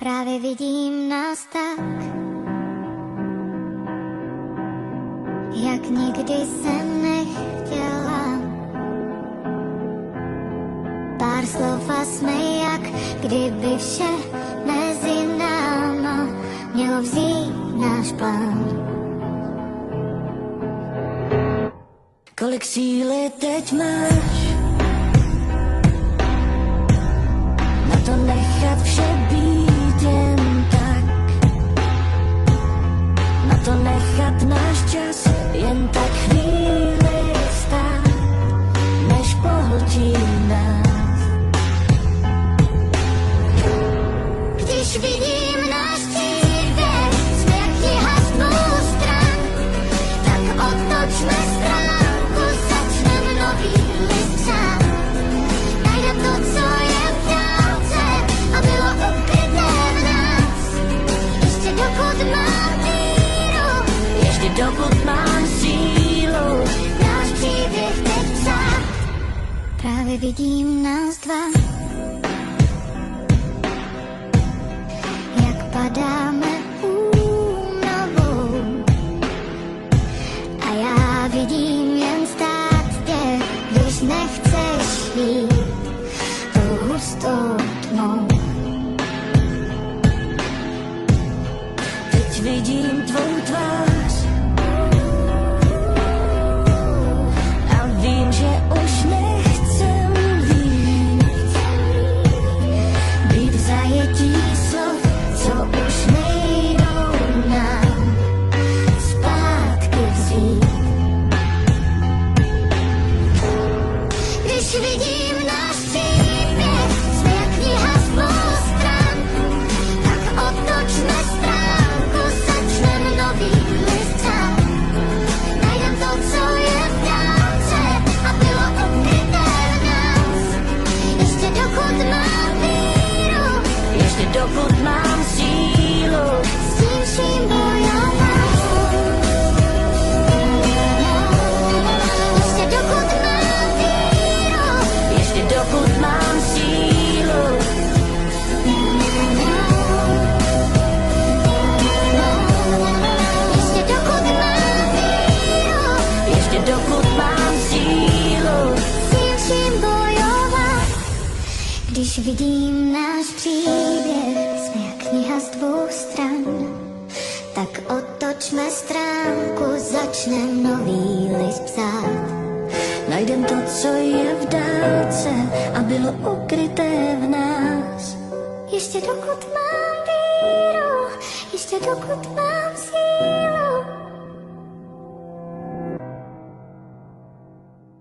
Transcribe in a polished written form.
Právě vidím nás tak, jak nikdy jsem nechtěla. Pár slov a jsme jak kdyby vše mezi náma mělo vzít náš plán. Kolik síly teď máš na to nechat vše být jen tak, na to nechat náš čas jen tak chvíli stát, než pohltí nás. Když vidím náš příběh, jsme jak kniha z dvou stran, tak otočme stránku, začneme nový list psát. Najdem to, co je v dálce a bylo ukryté v nás. Ještě dokud mám víru, Ještě dokud mám sílu, náš příběh teď psát. Právě vidím nás dva, jak padáme únavou. A já vidím jen stát tě, když nechceš jít tou hustou tmou. teď vidím tvou tvář a vím, že už nechcem být v zajetí slov, co už nejdou nám Zpátky vzít. Když vidím náš příběh, jsme jak kniha z dvou stran, tak otočme stránku, začneme nový list psát. Najdem to, co je v dálce a bylo ukryté v nás. Ještě dokud mám víru, ještě dokud mám sílu. s tím vším bojovat. Ještě dokud mám víru, Ještě dokud mám sílu, ještě dokud mám víru, ještě dokud mám sílu. s tím vším bojovat. Když vidím náš příběh, jsme jak kniha z dvou stran, tak otočme stránku, začnem nový list psát. Najdem to, co je v dálce a bylo ukryté v nás. Ještě dokud mám víru, ještě dokud mám sílu.